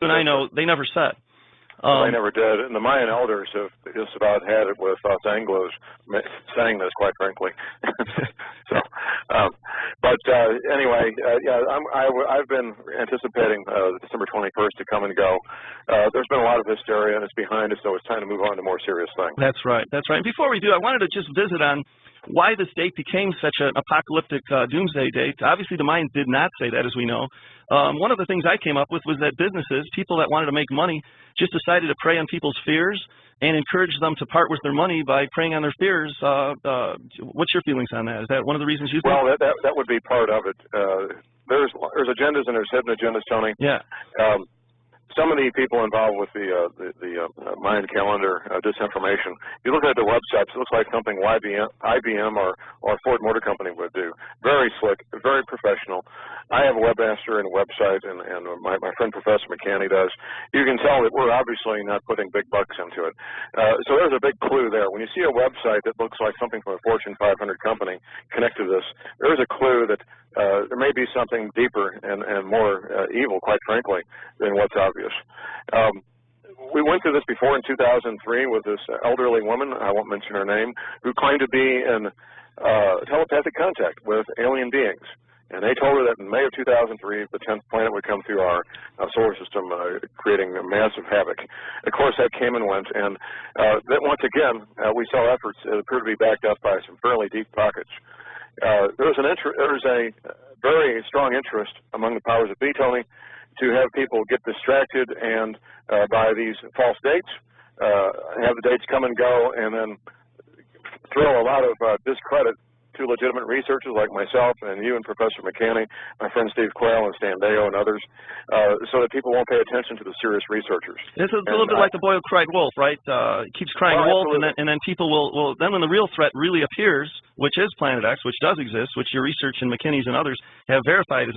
and I know they never set. They never did, and the Mayan elders have just about had it with us Anglos saying this, quite frankly. So, anyway, yeah, I've been anticipating December 21st to come and go. There's been a lot of hysteria, and it's behind us, so it's time to move on to more serious things. That's right. That's right. And before we do, I wanted to just visit on why this date became such an apocalyptic doomsday date. Obviously, the Mayans did not say that, as we know. One of the things I came up with was that businesses, people that wanted to make money, just decided to prey on people's fears and encourage them to part with their money by preying on their fears. What's your feelings on that? Is that one of the reasons you think? Well, that would be part of it. There's agendas and there's hidden agendas, Tony. Yeah. Some of the people involved with the Mayan calendar disinformation, you look at their websites, it looks like something IBM or Ford Motor Company would do. Very slick, very professional. I have a webmaster and a website, and my friend Professor McCanny does. You can tell that we're obviously not putting big bucks into it. So there's a big clue there. When you see a website that looks like something from a Fortune 500 company connected to this, there's a clue that there may be something deeper and more evil, quite frankly, than what's obvious. We went through this before in 2003 with this elderly woman, I won't mention her name, who claimed to be in telepathic contact with alien beings. And they told her that in May of 2003, the 10th planet would come through our solar system, creating massive havoc. Of course, that came and went, and then once again, we saw efforts that appear to be backed up by some fairly deep pockets. There's a very strong interest among the powers that be, Tony, to have people get distracted and by these false dates, have the dates come and go, and then throw a lot of discredit to legitimate researchers like myself and you and Professor McCanny, my friend Steve Quayle and Stan Deo and others, so that people won't pay attention to the serious researchers. It's a little bit like the boy who cried wolf, right? It keeps crying wolf, and then people will, then when the real threat really appears, which is Planet X, which does exist, which your research and McKinney's and others have verified is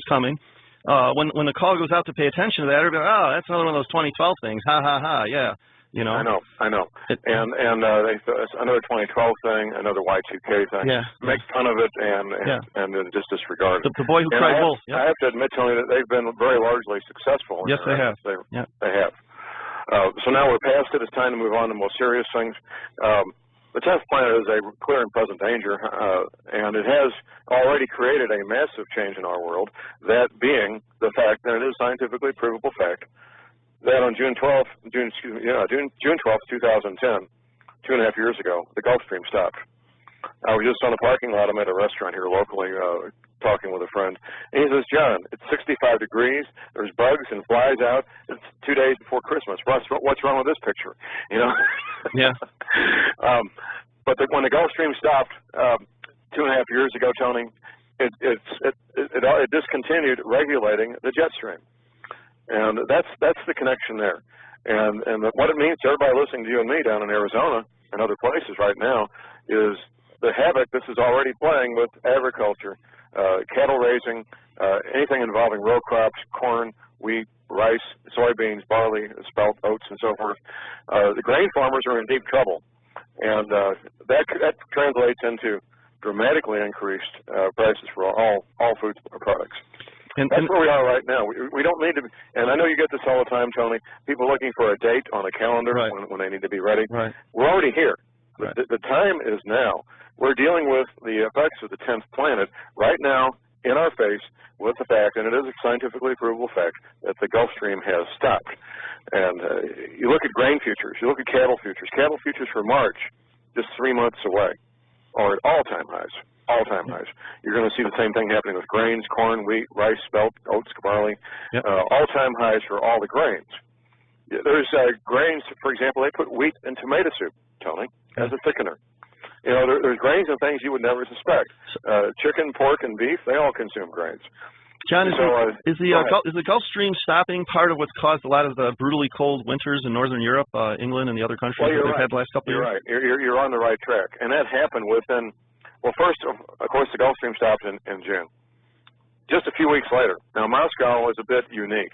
coming, when the call goes out to pay attention to that, everybody, oh, that's another one of those 2012 things, ha, ha, ha, yeah. You know. I know. And it's another 2012 thing, another Y2K thing. Yeah. Make fun of it and then just disregard it. The boy who cried wolf. Yep. I have to admit, Tony, that they've been very largely successful. Yes, they have. They have. So now we're past it. It's time to move on to more serious things. The 10th planet is a clear and present danger, and it has already created a massive change in our world, that being the fact, and it is scientifically provable fact, that on June 12th, 2010, 2.5 years ago, the Gulf Stream stopped. I was just on the parking lot. I'm at a restaurant here locally talking with a friend. And he says, John, it's 65 degrees. There's bugs and flies out. It's 2 days before Christmas. What's wrong with this picture? You know? Yeah. But when the Gulf Stream stopped 2.5 years ago, Tony, it discontinued regulating the jet stream. And that's the connection there. And what it means to everybody listening to you and me down in Arizona and other places right now is the havoc this is already playing with agriculture, cattle raising, anything involving row crops, corn, wheat, rice, soybeans, barley, spelt, oats, and so forth. The grain farmers are in deep trouble. And that translates into dramatically increased prices for all food products. And that's where we are right now. We don't need to, and I know you get this all the time, Tony, people looking for a date on a calendar when they need to be ready. Right. We're already here. Right. The time is now. We're dealing with the effects of the 10th planet right now in our face with the fact, and it is a scientifically provable fact, that the Gulf Stream has stopped. And you look at grain futures, you look at cattle futures. Cattle futures for March, just 3 months away, are at all-time highs. All-time highs. You're going to see the same thing happening with grains, corn, wheat, rice, spelt, oats, barley. Yep. All-time highs for all the grains. There's grains, for example, they put wheat in tomato soup, Tony, as a thickener. You know, there's grains and things you would never suspect. Chicken, pork, and beef, they all consume grains. John, is the Gulf Stream stopping part of what's caused a lot of the brutally cold winters in Northern Europe, England, and the other countries that they've had the last couple of years? You're right. You're on the right track. And that happened within, well, first, of course, the Gulf Stream stopped in June. Just a few weeks later. Now, Moscow is a bit unique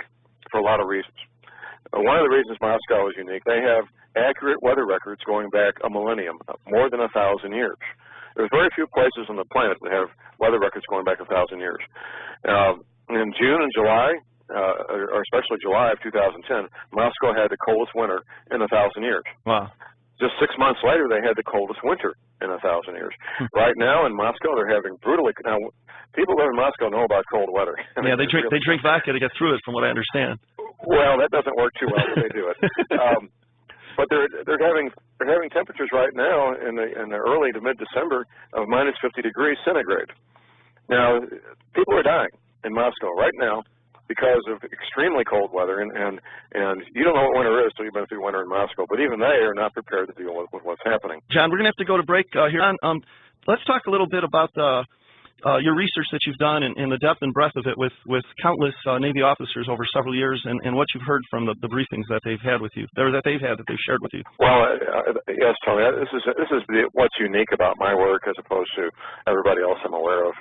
for a lot of reasons. One of the reasons Moscow is unique, they have accurate weather records going back a millennium, more than 1,000 years. There's very few places on the planet that have weather records going back 1,000 years. In June and July, or especially July of 2010, Moscow had the coldest winter in 1,000 years. Wow. Just 6 months later, they had the coldest winter in 1,000 years. Right now in Moscow, they're having brutally. Now, people who live in Moscow know about cold weather. I mean, yeah, they drink vodka to get through it, from what I understand. Well, that doesn't work too well, but they do it. But they're having temperatures right now in the early to mid-December of minus 50 degrees centigrade. Now, people are dying in Moscow right now because of extremely cold weather, and you don't know what winter is until you've been through winter in Moscow. But even they are not prepared to deal with what's happening. John, we're going to have to go to break here. Let's talk a little bit about your research that you've done and the depth and breadth of it with countless Navy officers over several years, and what you've heard from the briefings that they've had with you, or that they've shared with you. Well, yes, Tony. This is what's unique about my work as opposed to everybody else I'm aware of.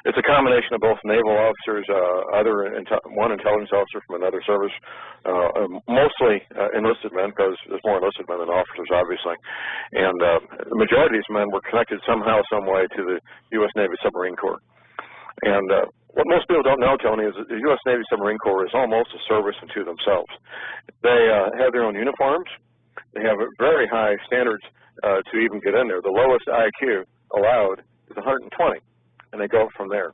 It's a combination of both naval officers, one intelligence officer from another service, mostly enlisted men, because there's more enlisted men than officers, obviously, and the majority of these men were connected somehow, some way to the U.S. Navy Submarine Corps. And what most people don't know, Tony, is that the U.S. Navy Submarine Corps is almost a service unto themselves. They have their own uniforms. They have very high standards to even get in there. The lowest IQ allowed is 120, and they go from there.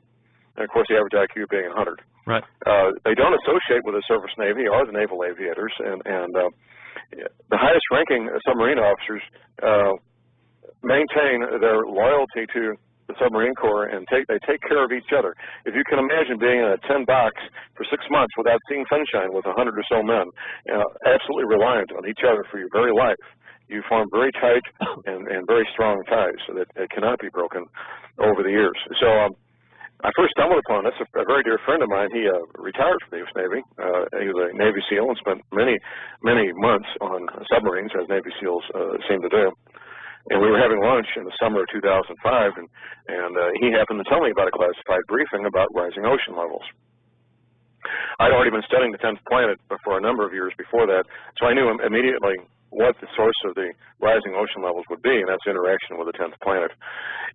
And, of course, the average IQ being 100. Right. They don't associate with the surface Navy or the naval aviators, and the highest-ranking submarine officers maintain their loyalty to the submarine corps, and they take care of each other. If you can imagine being in a 10 box for 6 months without seeing sunshine with 100 or so men, absolutely reliant on each other for your very life, you form very tight and very strong ties that cannot be broken over the years. So I first stumbled upon this. A very dear friend of mine, he retired from the U.S. Navy. He was a Navy SEAL and spent many months on submarines, as Navy SEALs seem to do. And we were having lunch in the summer of 2005, and he happened to tell me about a classified briefing about rising ocean levels. I'd already been studying the 10th planet for a number of years before that, so I knew immediately what the source of the rising ocean levels would be, and that's interaction with the 10th planet.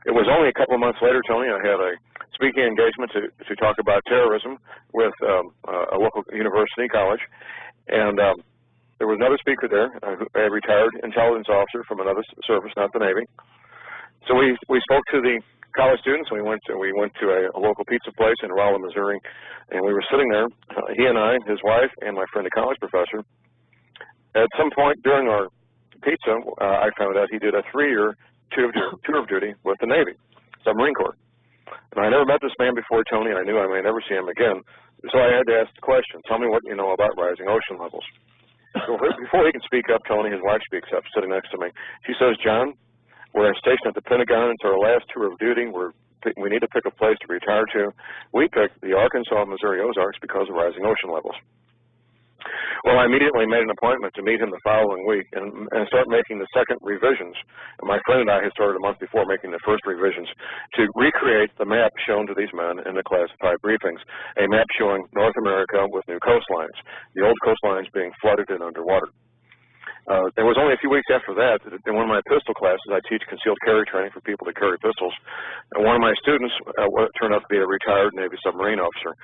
It was only a couple of months later, Tony, I had a speaking engagement to talk about terrorism with a local university college, and there was another speaker there, a retired intelligence officer from another service, not the Navy. So we spoke to the college students, and we went to a local pizza place in Rolla, Missouri, and we were sitting there, he and I, his wife, and my friend, a college professor. At some point during our pizza, I found out he did a 3-year tour of duty with the Navy, Submarine Corps. And I never met this man before, Tony, and I knew I may never see him again. So I had to ask the question, tell me what you know about rising ocean levels. So before he can speak up, Tony, his wife speaks up, sitting next to me. She says, John, we're stationed at the Pentagon. It's our last tour of duty. We need to pick a place to retire to. We picked the Arkansas, Missouri Ozarks because of rising ocean levels. Well, I immediately made an appointment to meet him the following week and start making the second revisions. And my friend and I had started a month before making the first revisions to recreate the map shown to these men in the classified briefings, a map showing North America with new coastlines, the old coastlines being flooded and underwater. There was only a few weeks after that, in one of my pistol classes, I teach concealed carry training for people to carry pistols, and one of my students turned out to be a retired Navy submarine officer.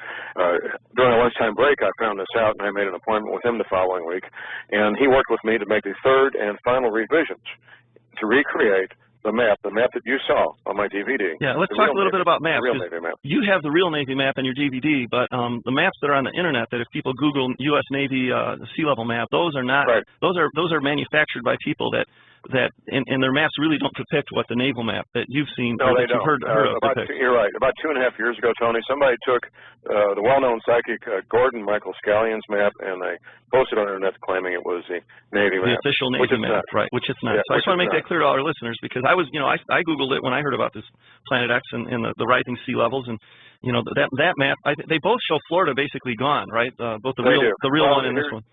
During a lunchtime break, I found this out, and I made an appointment with him the following week, and he worked with me to make the third and final revisions to recreate the map that you saw on my DVD. Yeah, let's talk a little bit about maps. The real Navy map. You have the real Navy map in your DVD, but the maps that are on the internet, that if people Google U.S. Navy sea level map, those are not. Right. Those are manufactured by people that and their maps really don't depict what the naval map that you've seen. No, they don't. Heard of you're right. About 2.5 years ago, Tony, somebody took the well-known psychic Gordon Michael Scallion's map, and they posted on the internet claiming it was the Navy map. The official Navy map, right? Which it's not. Yeah, so I just want to make that clear to all our listeners, because I was, I Googled it when I heard about this Planet X and the rising sea levels, and that map. They both show Florida basically gone, right? Both the real one and this one.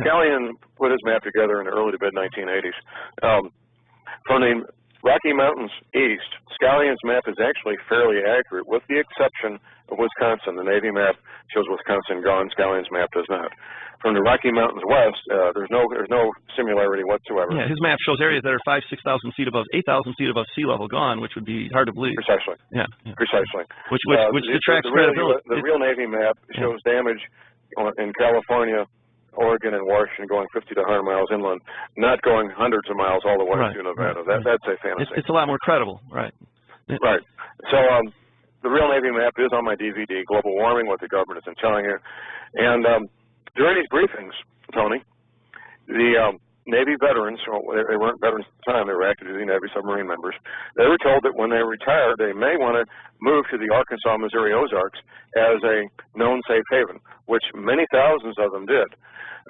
Scallion put his map together in the early to mid-1980s. From the Rocky Mountains east, Scallion's map is actually fairly accurate, with the exception of Wisconsin. The Navy map shows Wisconsin gone. Scalion's map does not. From the Rocky Mountains west, there's no similarity whatsoever. Yeah, his map shows areas that are 5,000 to 6,000 feet above, 8,000 feet above sea level gone, which would be hard to believe. Precisely. Yeah. Precisely. Which detracts credibility. The real Navy map shows damage in California, Oregon, and Washington going 50 to 100 miles inland, not going hundreds of miles all the way to Nevada. That's a fantasy. It's a lot more credible, right? Right. So the real Navy map is on my DVD, Global Warming, What the Government Isn't Telling You. And during these briefings, Tony, the Navy veterans, they weren't veterans at the time, they were active duty Navy submarine members, they were told that when they retire, they may want to move to the Arkansas, Missouri Ozarks as a known safe haven, which many thousands of them did.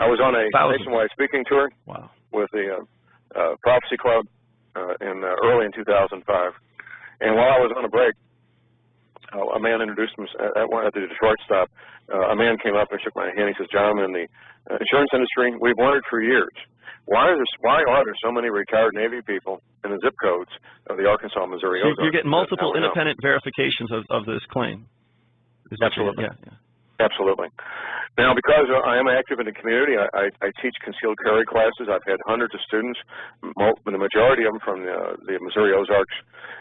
I was on a nationwide speaking tour with the Prophecy Club early in 2005, and while I was on a break, a man introduced himself at the Detroit stop. A man came up and shook my hand. He says, "John, in the insurance industry, we've wondered for years, why are there so many retired Navy people in the zip codes of the Arkansas, Missouri Ozarks?" So you're getting multiple independent verifications of this claim. Absolutely. Yeah. Absolutely. Now, because I am active in the community, I teach concealed carry classes. I've had hundreds of students, the majority of them from the Missouri Ozarks.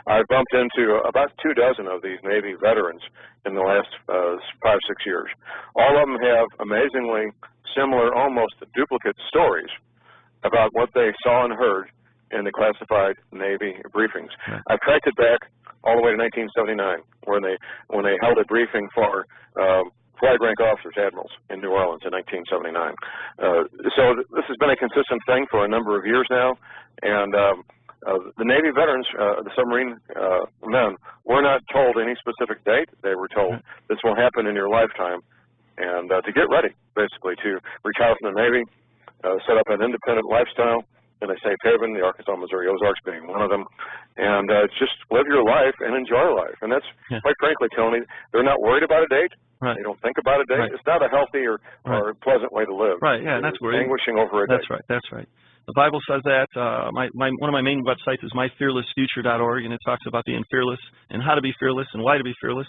I've bumped into about 24 of these Navy veterans in the last 5 or 6 years. All of them have amazingly similar, almost duplicate stories about what they saw and heard in the classified Navy briefings. I've tracked it back all the way to 1979, when they held a briefing for flag rank officers, admirals, in New Orleans in 1979. So this has been a consistent thing for a number of years now, and the Navy veterans, the submarine men, were not told any specific date. They were told this will happen in your lifetime, and to get ready, basically, to retire from the Navy, set up an independent lifestyle in a safe haven, the Arkansas, Missouri Ozarks being one of them, and just live your life and enjoy life. And that's, quite frankly, Tony, they're not worried about a date. They don't think about a date. It's not a healthy or pleasant way to live. And that's where anguishing over a date. That's right. The Bible says that. One of my main websites is myfearlessfuture.org, and it talks about being fearless and how to be fearless and why to be fearless.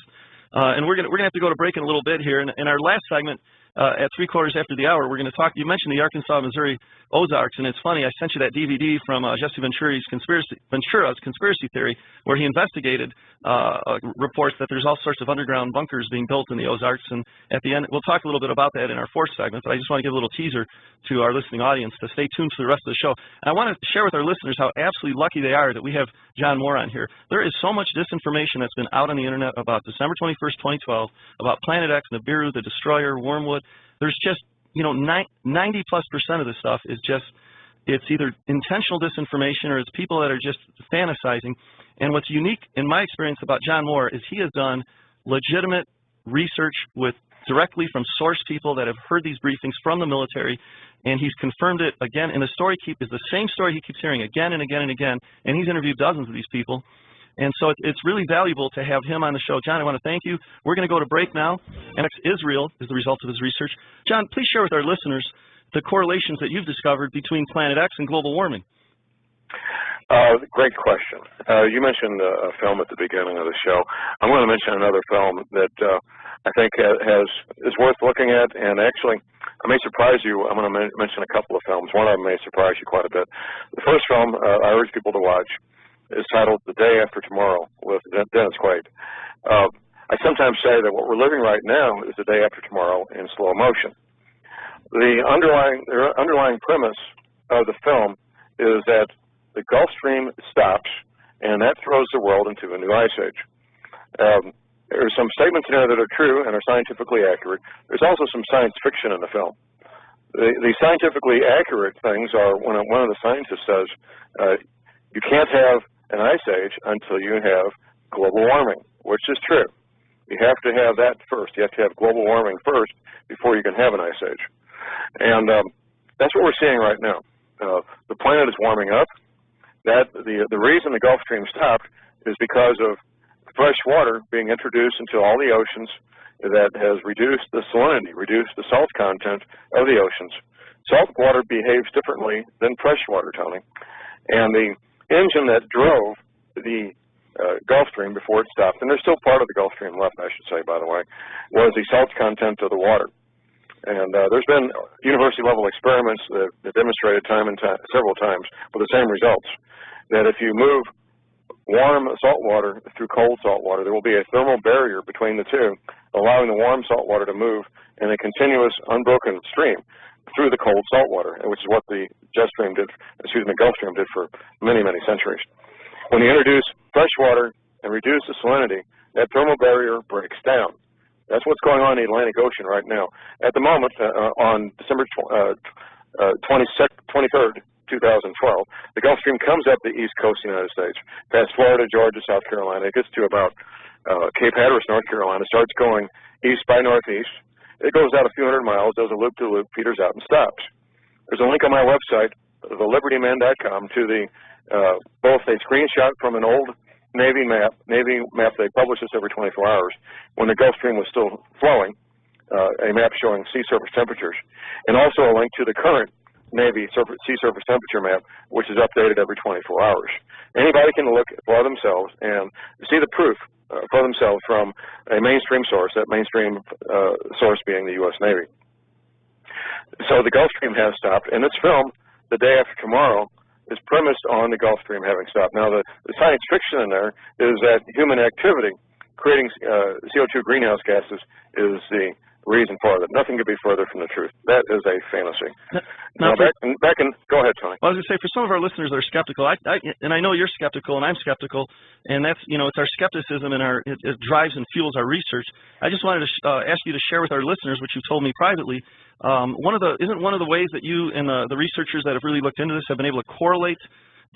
And we're gonna have to go to break in a little bit here. In our last segment, at 3/4 after the hour, we're going to talk. You mentioned the Arkansas, Missouri Ozarks, and it's funny. I sent you that DVD from Jesse Ventura's conspiracy theory, where he investigated reports that there's all sorts of underground bunkers being built in the Ozarks. And at the end, we'll talk a little bit about that in our fourth segment. But I just want to give a little teaser to our listening audience to stay tuned for the rest of the show. And I want to share with our listeners how absolutely lucky they are that we have John Moore on here. There is so much disinformation that's been out on the internet about December 21st, 2012, about Planet X, Nibiru, the Destroyer, Wormwood. There's just, 90+% of this stuff is just, it's either intentional disinformation or it's people that are just fantasizing. And what's unique in my experience about John Moore is he has done legitimate research directly from source people that have heard these briefings from the military, and he's confirmed it again. And the story is the same story he keeps hearing again and again and again, and he's interviewed dozens of these people. And so it's really valuable to have him on the show. John, I want to thank you. We're going to go to break now. And is real is the result of his research. John, please share with our listeners the correlations that you've discovered between Planet X and global warming. Great question. You mentioned a film at the beginning of the show. I'm going to mention another film that I think is worth looking at, and actually, I may surprise you. I'm going to mention a couple of films. One of them may surprise you quite a bit. The first film I urge people to watch is titled The Day After Tomorrow with Dennis Quaid. I sometimes say that what we're living right now is the day after tomorrow in slow motion. The underlying premise of the film is that the Gulf Stream stops, and that throws the world into a new ice age. There are some statements in there that are true and are scientifically accurate. There's also some science fiction in the film. The scientifically accurate things are when one of the scientists says, you can't have an ice age until you have global warming, which is true. You have to have that first. You have to have global warming first before you can have an ice age. And that's what we're seeing right now. The planet is warming up. The reason the Gulf Stream stopped is because of fresh water being introduced into all the oceans that has reduced the salinity, reduced the salt content of the oceans. Salt water behaves differently than fresh water, Tony. And the engine that drove the Gulf Stream before it stopped, and there's still part of the Gulf Stream left, I should say, by the way, was the salt content of the water. And there's been university-level experiments that demonstrated several times with the same results, that if you move warm salt water through cold salt water, there will be a thermal barrier between the two, allowing the warm salt water to move in a continuous, unbroken stream through the cold salt water, which is what the Gulf Stream did for many, many centuries. When you introduce fresh water and reduce the salinity, that thermal barrier breaks down. That's what's going on in the Atlantic Ocean right now. At the moment, on December 23rd, 2012, the Gulf Stream comes up the east coast of the United States, past Florida, Georgia, South Carolina. It gets to about Cape Hatteras, North Carolina, starts going east by northeast. It goes out a few hundred miles, does a loop-to-loop, peters out, and stops. There's a link on my website, thelibertyman.com, to the both a screenshot from an old Navy map. They publish this every 24 hours, when the Gulf Stream was still flowing, a map showing sea surface temperatures, and also a link to the current Navy sea surface temperature map, which is updated every 24 hours. Anybody can look for themselves and see the proof for themselves from a mainstream source, that mainstream source being the U.S. Navy. So the Gulf Stream has stopped, and this film, The Day After Tomorrow, is premised on the Gulf Stream having stopped. Now, the science fiction in there is that human activity creating CO2 greenhouse gases is the reason for it. Nothing could be further from the truth. That is a fantasy. Now go ahead, Tony. Well, I was going to say, for some of our listeners that are skeptical, and I know you're skeptical, and I'm skeptical, and that's, it's our skepticism and it drives and fuels our research. I just wanted to ask you to share with our listeners, which you told me privately, isn't one of the ways that you and the researchers that have really looked into this have been able to correlate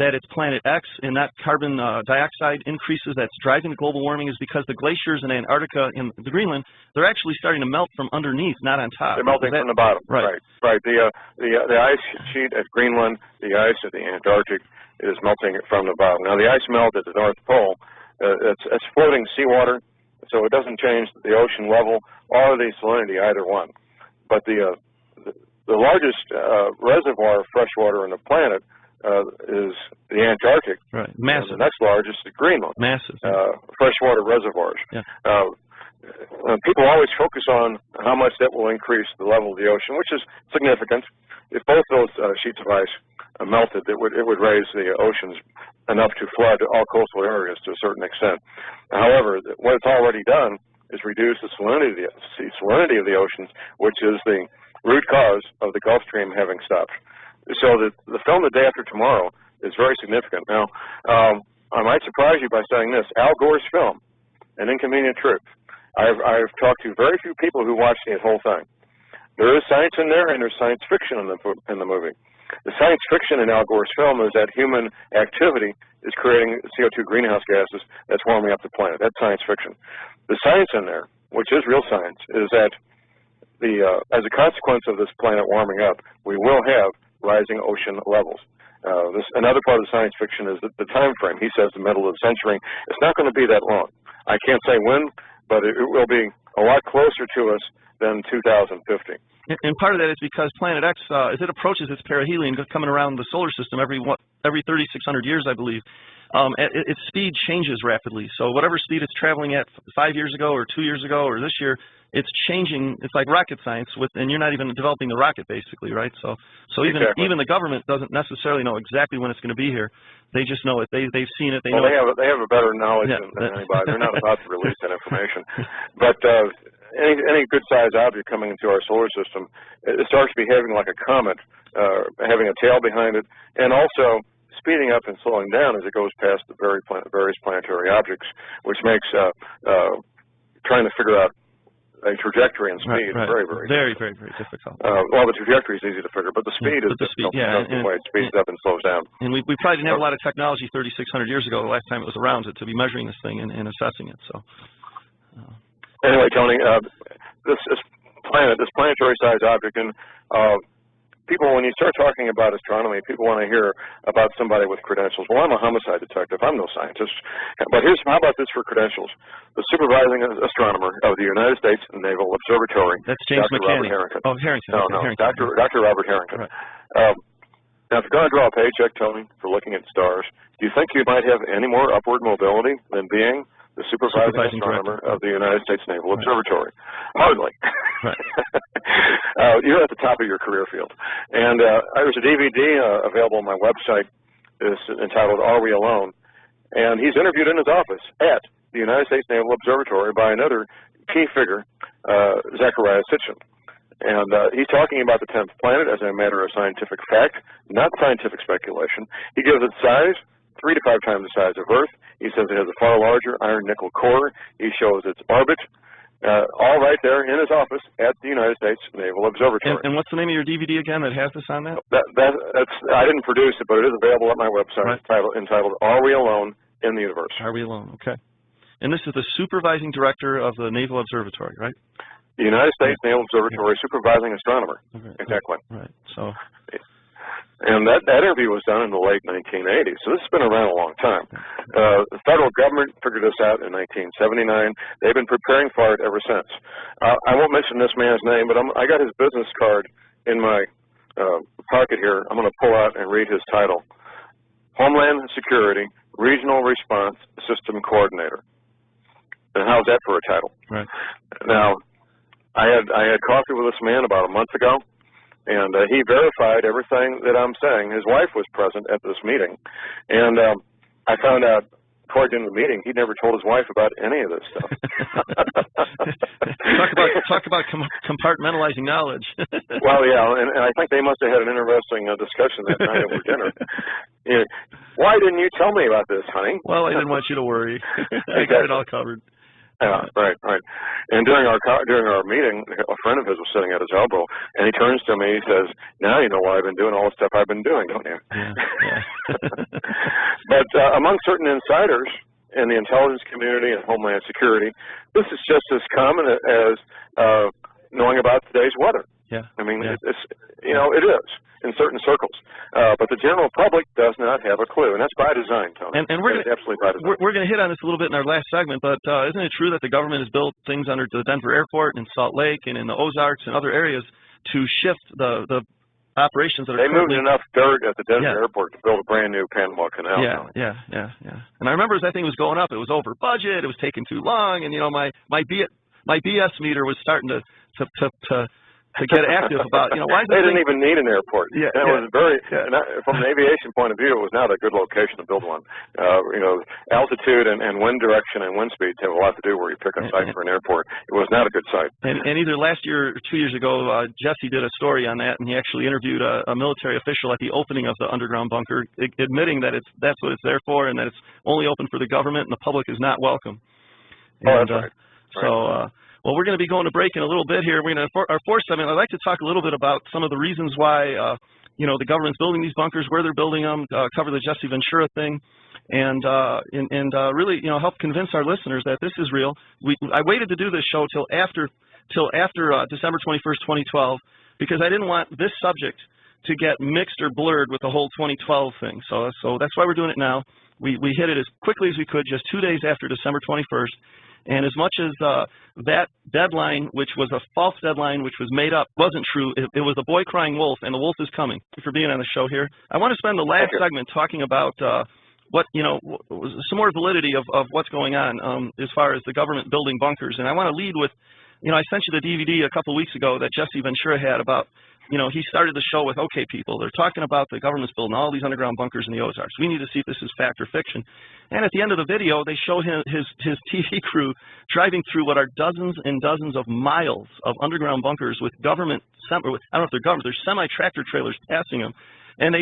that it's planet X and that carbon dioxide increases that's driving the global warming is because the glaciers in Antarctica and the Greenland, they're actually starting to melt from underneath, not on top. They're melting from the bottom. Right. The ice sheet at Greenland, the ice at the Antarctic is melting from the bottom. Now, the ice melt at the North Pole, it's floating seawater, so it doesn't change the ocean level or the salinity, either one. But the largest reservoir of fresh water on the planet is the Antarctic. Right, massive. And the next largest is Greenland. Massive. Freshwater reservoirs. Yeah. People always focus on how much that will increase the level of the ocean, which is significant. If both those sheets of ice melted, it would raise the oceans enough to flood all coastal areas to a certain extent. However, what it's already done is reduce the salinity of the oceans, which is the root cause of the Gulf Stream having stopped. So the film The Day After Tomorrow is very significant. Now, I might surprise you by saying this. Al Gore's film, An Inconvenient Truth, I've talked to very few people who watched the whole thing. There is science in there, and there's science fiction in the movie. The science fiction in Al Gore's film is that human activity is creating CO2 greenhouse gases that's warming up the planet. That's science fiction. The science in there, which is real science, is that as a consequence of this planet warming up, we will have rising ocean levels. Another part of the science fiction is the time frame. He says the middle of the century. It's not going to be that long. I can't say when, but it will be a lot closer to us than 2050. And part of that is because Planet X, as it approaches its perihelion, coming around the solar system every 3,600 years, I believe, its speed changes rapidly. So whatever speed it's traveling at 5 years ago or 2 years ago or this year, it's changing. It's like rocket science, and you're not even developing the rocket, basically, right? So exactly. even the government doesn't necessarily know exactly when it's going to be here. They just know it. They've seen it. They know. They have a better knowledge than anybody. They're not about to release that information. But any good-sized object coming into our solar system, it starts behaving like a comet, having a tail behind it, and also speeding up and slowing down as it goes past the various planetary objects, which makes trying to figure out a trajectory and speed very difficult. Well, the trajectory is easy to figure, but the speed is difficult. The way it speeds up and slows down. And we probably didn't have a lot of technology 3,600 years ago, the last time it was around, to be measuring this thing and assessing it. So anyway, Tony, this planetary-sized object, and people, when you start talking about astronomy, people want to hear about somebody with credentials. Well, I'm a homicide detective. I'm no scientist. But how about this for credentials? The supervising astronomer of the United States Naval Observatory. That's James Dr. McCanney. Robert Harrington. Oh, Harrington. No, Harrington. Dr. Robert Harrington. Right. Now, if you're going to draw a paycheck, Tony, for looking at stars, do you think you might have any more upward mobility than being the supervising astronomer of the United States Naval Observatory? Hardly. Right. You're at the top of your career field. And there's a DVD available on my website. It's entitled Are We Alone? And he's interviewed in his office at the United States Naval Observatory by another key figure, Zachariah Sitchin. And he's talking about the 10th planet as a matter of scientific fact, not scientific speculation. He gives it size, 3 to 5 times the size of Earth. He says it has a far larger iron-nickel core. He shows its orbit, all right there in his office at the United States Naval Observatory. And what's the name of your DVD again that has this on that? That's I didn't produce it, but it is available at my website. Right. It's entitled Are We Alone in the Universe? Are We Alone? Okay. And this is the supervising director of the Naval Observatory, right? The United States Naval Observatory supervising astronomer. Okay. Exactly. Right. So. And that interview was done in the late 1980s, so this has been around a long time. The federal government figured this out in 1979. They've been preparing for it ever since. I won't mention this man's name, but I got his business card in my pocket here. I'm going to pull out and read his title. Homeland Security Regional Response System Coordinator. And how's that for a title? Right. Now, I had coffee with this man about a month ago, and he verified everything that I'm saying. His wife was present at this meeting, and I found out toward the end of the meeting he'd never told his wife about any of this stuff. talk about compartmentalizing knowledge. Well, yeah, and I think they must have had an interesting discussion that night over dinner. You know, why didn't you tell me about this, honey? Well, I didn't want you to worry. I got it all covered. Right. And during our meeting, a friend of his was sitting at his elbow, and he turns to me. He says, "Now you know why I've been doing all the stuff I've been doing, don't you?" Yeah. But among certain insiders in the intelligence community and Homeland Security, this is just as common as knowing about today's weather. Yeah. I mean, it is in certain circles, but the general public does not have a clue, and that's by design, Tony. And we're absolutely by design. We're going to hit on this a little bit in our last segment, but isn't it true that the government has built things under the Denver airport and Salt Lake and in the Ozarks and other areas to shift the operations that are moved enough dirt at the Denver airport to build a brand new Panama Canal. Yeah. And I remember as that thing was going up, it was over budget, it was taking too long, and my BS meter was starting to get active about, why is they didn't even need an airport. Yeah, and it was very, from an aviation point of view, it was not a good location to build one. Altitude and wind direction and wind speeds have a lot to do where you pick a site for an airport. It was not a good site. And either last year or 2 years ago, Jesse did a story on that, and he actually interviewed a military official at the opening of the underground bunker, admitting that that's what it's there for, and that it's only open for the government, and the public is not welcome. And, that's right. So. Well, we're going to be going to break in a little bit here. We're going to, our fourth segment, I'd like to talk a little bit about some of the reasons why, the government's building these bunkers, where they're building them, cover the Jesse Ventura thing, and really, help convince our listeners that this is real. I waited to do this show till after December 21st, 2012, because I didn't want this subject to get mixed or blurred with the whole 2012 thing. So that's why we're doing it now. We hit it as quickly as we could, just 2 days after December 21st. And as much as that deadline, which was a false deadline, which was made up, wasn't true, it was a boy crying wolf, and the wolf is coming. Thank you for being on the show here. I want to spend the last segment talking about some more validity of what's going on as far as the government building bunkers. And I want to lead with, I sent you the DVD a couple weeks ago that Jesse Ventura had about, he started the show with, okay, people, they're talking about the government's building all these underground bunkers in the Ozarks. We need to see if this is fact or fiction. And at the end of the video, they show his TV crew driving through what are dozens and dozens of miles of underground bunkers with government, I don't know if they're government, they're semi-tractor trailers passing them. And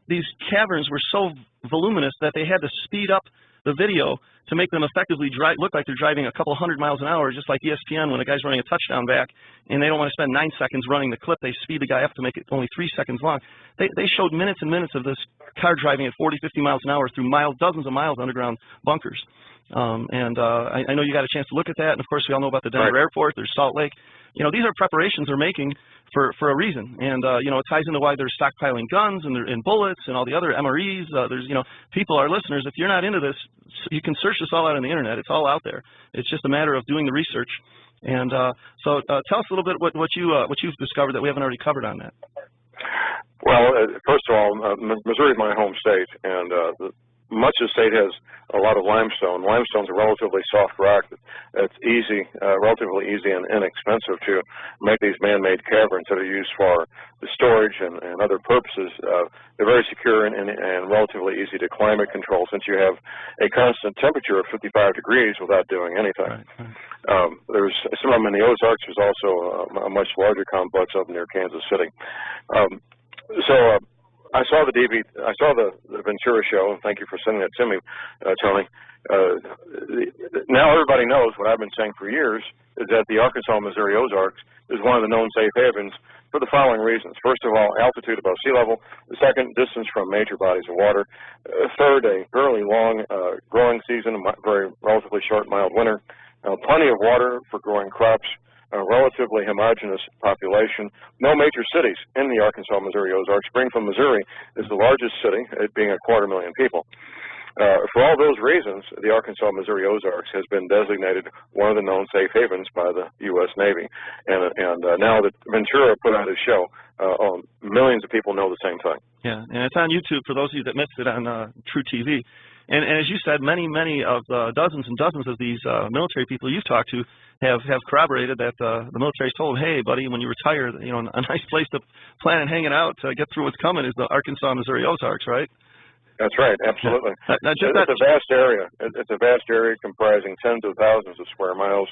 these caverns were so voluminous that they had to speed up the video to make them effectively look like they're driving a couple hundred miles an hour, just like ESPN when a guy's running a touchdown back and they don't want to spend 9 seconds running the clip. They speed the guy up to make it only 3 seconds long. They showed minutes and minutes of this car driving at 40, 50 miles an hour through dozens of miles underground bunkers. I know you got a chance to look at that, and of course we all know about the Denver airport. There's Salt Lake. These are preparations they're making for a reason, and it ties into why they're stockpiling guns and bullets and all the other MREs. There's people, our listeners, if you're not into this, you can search this all out on the internet. It's all out there. It's just a matter of doing the research. And so tell us a little bit what you've discovered that we haven't already covered on that. Well, first of all, Missouri is my home state, and much of the state has a lot of limestone. Limestone's a relatively soft rock that's easy, relatively easy and inexpensive to make these man-made caverns that are used for the storage and other purposes. They're very secure and relatively easy to climate control, since you have a constant temperature of 55 degrees without doing anything. Right. There's some of them in the Ozarks. There's also a much larger complex up near Kansas City. I saw the Ventura show, and thank you for sending that to me, Tony. Now everybody knows what I've been saying for years, is that the Arkansas-Missouri Ozarks is one of the known safe havens for the following reasons. First of all, altitude above sea level. Second, distance from major bodies of water. Third, a fairly long growing season, a very relatively short, mild winter. Plenty of water for growing crops. A relatively homogeneous population. No major cities in the Arkansas-Missouri Ozarks. Springfield, Missouri is the largest city, it being 250,000 people. For all those reasons, the Arkansas-Missouri Ozarks has been designated one of the known safe havens by the U.S. Navy. And now that Ventura put out his show, millions of people know the same thing. Yeah, and it's on YouTube for those of you that missed it on True TV. And as you said, many of the dozens and dozens of these military people you've talked to have corroborated that the military's told them, hey, buddy, when you retire, you know, a nice place to plan and hanging out to get through what's coming is the Arkansas-Missouri Ozarks, right? That's right, absolutely. Yeah. It's a vast area. It's a vast area comprising tens of thousands of square miles.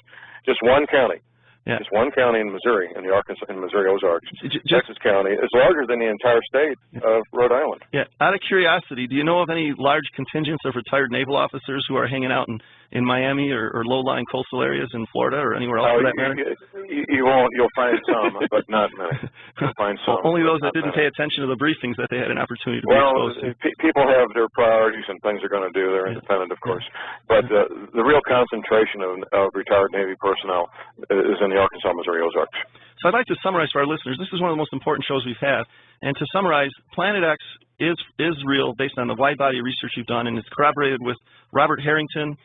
Just one county. Yeah. Just one county in Missouri, in the Missouri Ozarks. Texas County is larger than the entire state of Rhode Island. Yeah. Out of curiosity, do you know of any large contingents of retired naval officers who are hanging out in Miami or low-lying coastal areas in Florida or anywhere else for that matter? You'll find some, but not many. You'll find some. Only those that didn't pay attention to the briefings that they had an opportunity to be exposed to. People have their priorities and things they're going to do. They're independent, of course. But the real concentration of retired Navy personnel is in the Arkansas-Missouri Ozarks. So I'd like to summarize for our listeners. This is one of the most important shows we've had. And to summarize, Planet X is real based on the wide body of research you've done, and it's corroborated with Robert Harrington,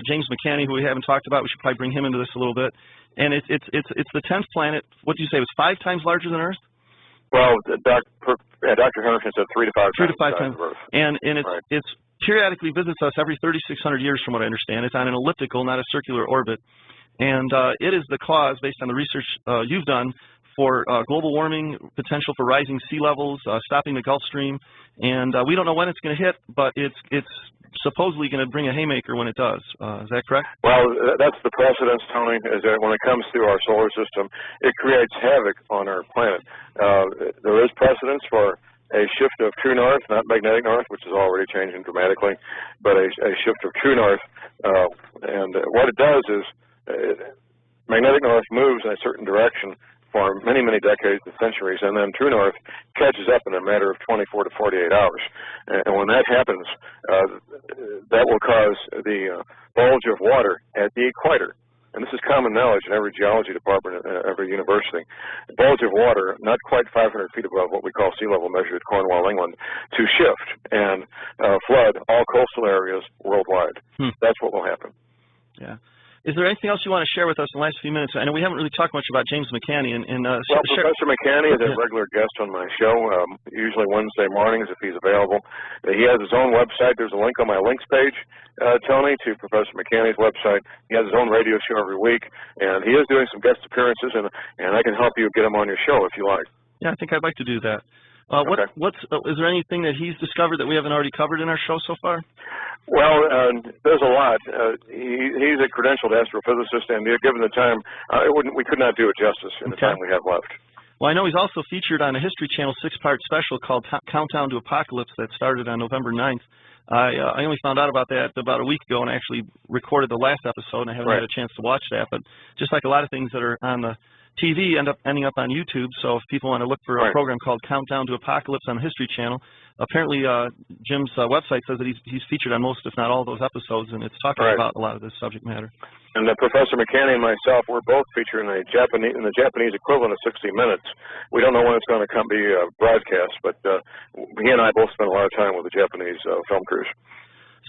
James McCanney, who we haven't talked about. We should probably bring him into this a little bit. And it's the 10th planet. What did you say? It was 5 times larger than Earth? Well, Dr. Harrington said 3 to 5 times. 3 to 5 times. Earth. And it's periodically visits us every 3,600 years, from what I understand. It's on an elliptical, not a circular orbit. And it is the cause, based on the research you've done, for global warming, potential for rising sea levels, stopping the Gulf Stream. And we don't know when it's going to hit, but it's supposedly going to bring a haymaker when it does. Is that correct? Well, that's the precedence, Tony, is that when it comes through our solar system, it creates havoc on our planet. There is precedence for a shift of true north, not magnetic north, which is already changing dramatically, but a shift of true north. And what it does is magnetic north moves in a certain direction for many, many decades and centuries, and then true north catches up in a matter of 24 to 48 hours. And when that happens, that will cause the bulge of water at the equator. And this is common knowledge in every geology department at every university. The bulge of water, not quite 500 feet above what we call sea level measured at Cornwall, England, to shift and flood all coastal areas worldwide. That's what will happen. Yeah. Is there anything else you want to share with us in the last few minutes? I know we haven't really talked much about James McCanney. Well, Professor McCanney is a regular guest on my show, usually Wednesday mornings if he's available. He has his own website. There's a link on my links page, Tony, to Professor McCanney's website. He has his own radio show every week, and he is doing some guest appearances, and I can help you get him on your show if you like. Yeah, I think I'd like to do that. Is there anything that he's discovered that we haven't already covered in our show so far? Well, there's a lot. He's a credentialed astrophysicist, and given the time, we could not do it justice in the time we have left. Well, I know he's also featured on a History Channel 6-part special called Countdown to Apocalypse that started on November 9th. I only found out about that about a week ago, and I actually recorded the last episode, and I haven't had a chance to watch that. But just like a lot of things that are on the TV ending up on YouTube, so if people want to look for a program called Countdown to Apocalypse on the History Channel, apparently Jim's website says that he's featured on most, if not all, of those episodes, and it's talking about a lot of this subject matter. And Professor McCanney and myself, we're both featured in the Japanese equivalent of 60 Minutes. We don't know when it's going to be broadcast, but he and I both spent a lot of time with the Japanese film crews.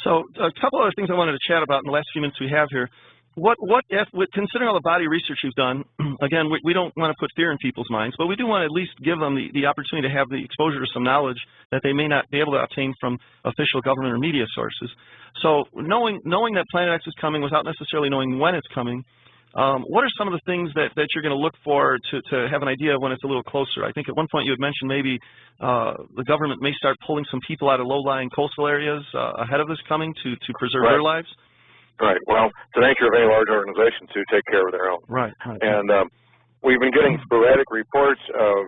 So a couple other things I wanted to chat about in the last few minutes we have here. considering all the body research you've done, again, we don't want to put fear in people's minds, but we do want to at least give them the opportunity to have the exposure to some knowledge that they may not be able to obtain from official government or media sources. So knowing that Planet X is coming without necessarily knowing when it's coming, what are some of the things that you're going to look for to have an idea of when it's a little closer? I think at one point you had mentioned maybe the government may start pulling some people out of low-lying coastal areas ahead of this coming to preserve their lives. Right. Well, it's the nature of any large organization to take care of their own. Right. And we've been getting sporadic reports of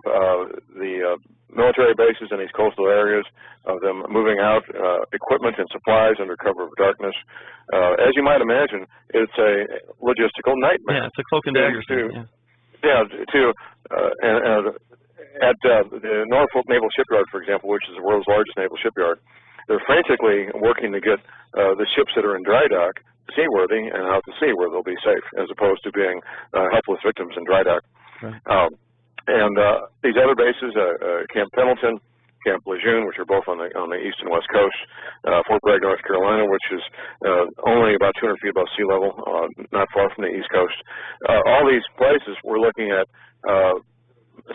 the military bases in these coastal areas, of them moving out equipment and supplies under cover of darkness. As you might imagine, it's a logistical nightmare. Yeah, it's a cloak and dagger. At the Norfolk Naval Shipyard, for example, which is the world's largest naval shipyard, they're frantically working to get the ships that are in dry dock seaworthy and out to sea where they'll be safe, as opposed to being helpless victims in dry dock. Right. These other bases, Camp Pendleton, Camp Lejeune, which are both on the east and west coast, Fort Bragg, North Carolina, which is only about 200 feet above sea level, not far from the east coast. All these places we're looking at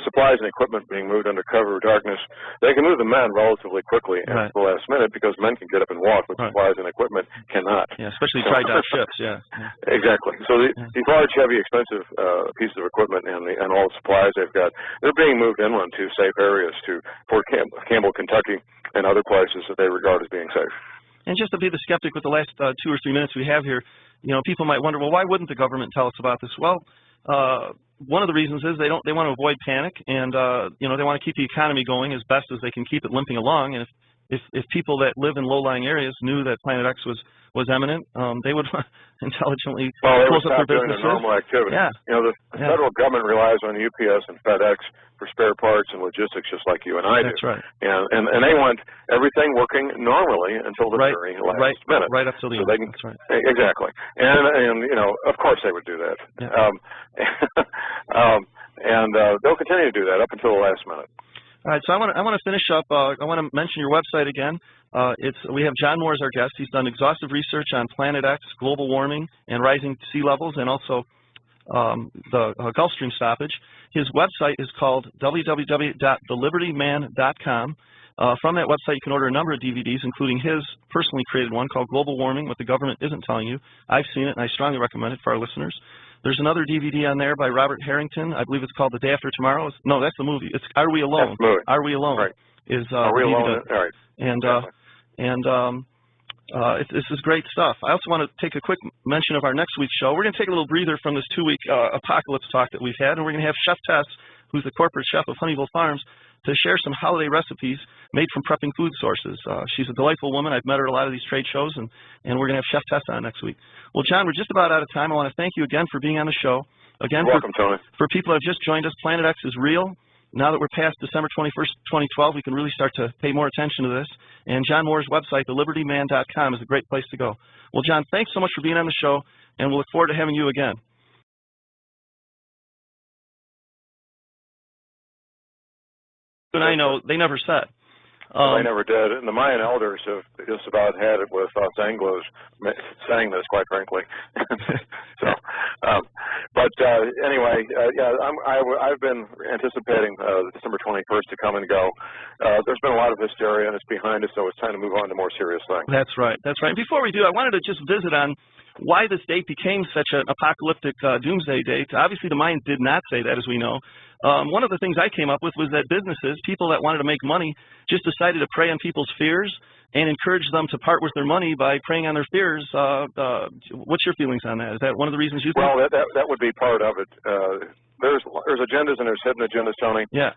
supplies and equipment being moved under cover of darkness. They can move the men relatively quickly at the last minute because men can get up and walk, but supplies and equipment cannot. Yeah, especially dry dock ships. Yeah. Exactly. So these large, heavy, expensive pieces of equipment and all the supplies they've got, they're being moved inland to safe areas, to Fort Campbell, Kentucky, and other places that they regard as being safe. And just to be the skeptic with the last 2 or 3 minutes we have here, people might wonder, well, why wouldn't the government tell us about this? Well, one of the reasons is they want to avoid panic, and they want to keep the economy going as best as they can keep it limping along. And if people that live in low-lying areas knew that Planet X was imminent, they would intelligently close up their businesses. Normal activity. Yeah. The federal government relies on UPS and FedEx for spare parts and logistics, just like you and I do. That's right. And they want everything working normally until the very last minute. Right up till the end. That's right. Exactly. And of course they would do that. Yeah. They'll continue to do that up until the last minute. All right, so I want to finish up. I want to mention your website again. We have John Moore as our guest. He's done exhaustive research on Planet X, global warming, and rising sea levels, and also the Gulf Stream stoppage. His website is called www.thelibertyman.com. From that website, you can order a number of DVDs, including his personally created one called Global Warming, What the Government Isn't Telling You. I've seen it, and I strongly recommend it for our listeners. There's another DVD on there by Robert Harrington. I believe it's called The Day After Tomorrow. No, that's the movie. It's Are We Alone? That's the movie. Are We Alone? Right. Are We Alone? All right. This is great stuff. I also want to take a quick mention of our next week's show. We're going to take a little breather from this 2-week apocalypse talk that we've had, and we're going to have Chef Tess, who's the corporate chef of Honeyville Farms, to share some holiday recipes made from prepping food sources. She's a delightful woman. I've met her at a lot of these trade shows, and we're going to have Chef Tess on next week. Well, John, we're just about out of time. I want to thank you again for being on the show. Again, you're welcome, Tony. For people who have just joined us, Planet X is real. Now that we're past December 21st, 2012, we can really start to pay more attention to this. And John Moore's website, thelibertyman.com, is a great place to go. Well, John, thanks so much for being on the show, and we'll look forward to having you again. And I know they never said. They never did, and the Mayan elders have just about had it with Los Anglos saying this, quite frankly. Anyway, I've been anticipating December 21st to come and go. There's been a lot of hysteria, and it's behind us, so it's time to move on to more serious things. That's right. That's right. And before we do, I wanted to just visit on why this date became such an apocalyptic doomsday date. Obviously, the Mayans did not say that, as we know. One of the things I came up with was that businesses, people that wanted to make money, just decided to prey on people's fears and encourage them to part with their money by preying on their fears. What's your feelings on that? Is that one of the reasons you think? Well, that would be part of it. There's agendas and there's hidden agendas, Tony. Yeah.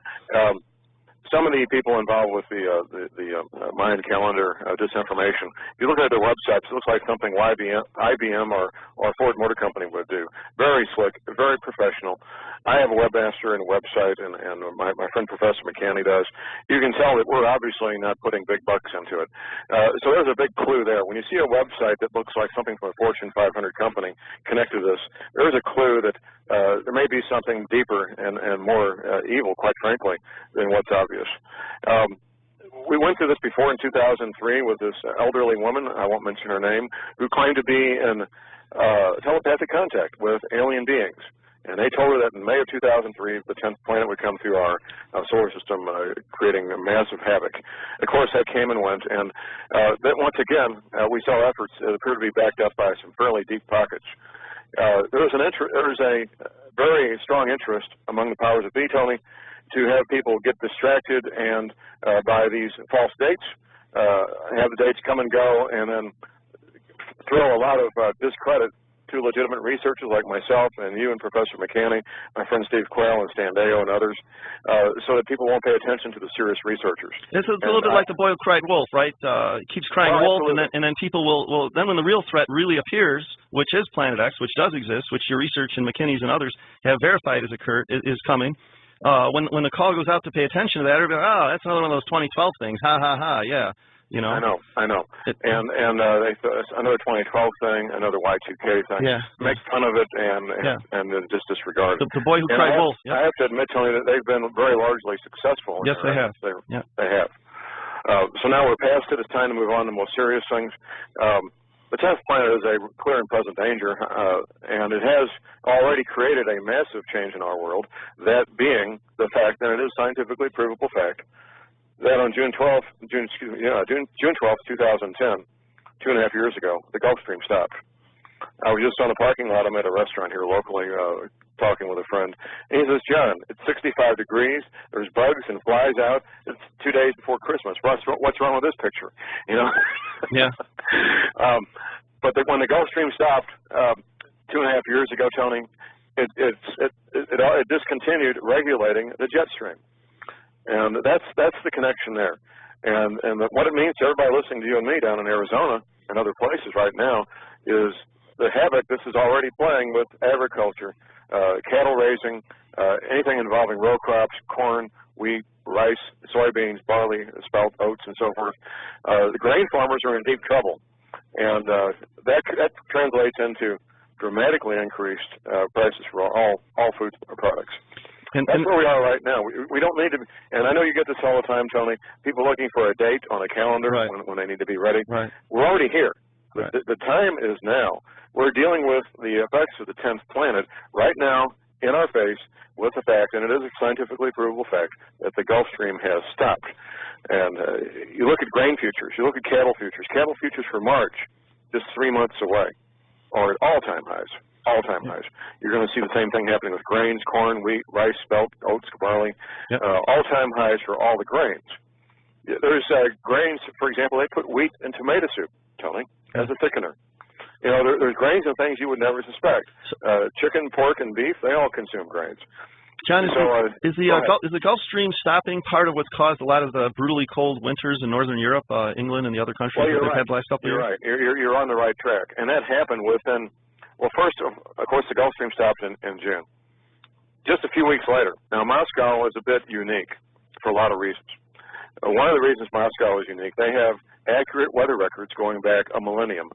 Some of the people involved with the Mayan calendar disinformation, if you look at their websites, it looks like something IBM or Ford Motor Company would do. Very slick, very professional. I have a webmaster and a website, and my friend Professor McCanny does. You can tell that we're obviously not putting big bucks into it. So there's a big clue there. When you see a website that looks like something from a Fortune 500 company connected to this, there's a clue that there may be something deeper and more evil, quite frankly, than what's obvious. We went through this before in 2003 with this elderly woman, I won't mention her name, who claimed to be in telepathic contact with alien beings. And they told her that in May of 2003, the 10th planet would come through our solar system, creating a massive havoc. Of course, that came and went, and that once again, we saw efforts that appear to be backed up by some fairly deep pockets. There was a very strong interest among the powers that be, Tony, to have people get distracted and by these false dates, have the dates come and go, and then throw a lot of discredit to legitimate researchers like myself and you and Professor McCanney, my friend Steve Quayle and Stan Deyo and others, so that people won't pay attention to the serious researchers. It's a little bit like the boy who cried wolf, right? It keeps crying wolf, and then people will, then when the real threat really appears, which is Planet X, which does exist, which your research and McKinney's and others have verified is coming, when the call goes out to pay attention to that, everybody, oh, that's another one of those 2012 things, ha, ha, ha, yeah. You know. I know. And another 2012 thing, another Y2K thing. Yeah. Make fun of it and just disregard it. The boy who cried wolf. I have to admit, Tony, that they've been very largely successful. Yes, they have. They have. So now we're past it. It's time to move on to more serious things. The 10th planet is a clear and present danger, and it has already created a massive change in our world, that being the fact that it is scientifically provable fact that on June 12th, 2010, 2.5 years ago, the Gulf Stream stopped. I was just on a parking lot. I'm at a restaurant here locally talking with a friend. And he says, John, it's 65 degrees. There's bugs and flies out. It's 2 days before Christmas. What's wrong with this picture? You know? Yeah. But when the Gulf Stream stopped 2.5 years ago, Tony, it discontinued regulating the jet stream. And that's the connection there. And what it means to everybody listening to you and me down in Arizona and other places right now is the havoc this is already playing with agriculture, cattle raising, anything involving row crops, corn, wheat, rice, soybeans, barley, spelt, oats, and so forth. The grain farmers are in deep trouble. And that translates into dramatically increased prices for all food products. That's where we are right now. We don't need to be, and I know you get this all the time, Tony, people looking for a date on a calendar when they need to be ready. Right. We're already here. Right. The time is now. We're dealing with the effects of the 10th planet right now in our face with the fact, and it is a scientifically provable fact, that the Gulf Stream has stopped. And you look at grain futures, you look at cattle futures. Cattle futures for March, just 3 months away, are at all-time highs. All-time highs. You're going to see the same thing happening with grains, corn, wheat, rice, spelt, oats, barley. All-time highs for all the grains. There's grains, for example, they put wheat in tomato soup, Tony, as a thickener. You know, there's grains and things you would never suspect. Chicken, pork, and beef, they all consume grains. John, is the Gulf Stream stopping part of what's caused a lot of the brutally cold winters in Northern Europe, England, and the other countries that they've had the last couple of years? You're on the right track. And that happened within... Well, first, of course, the Gulf Stream stopped in June. Just a few weeks later. Now, Moscow is a bit unique for a lot of reasons. One of the reasons Moscow is unique, they have accurate weather records going back a millennium,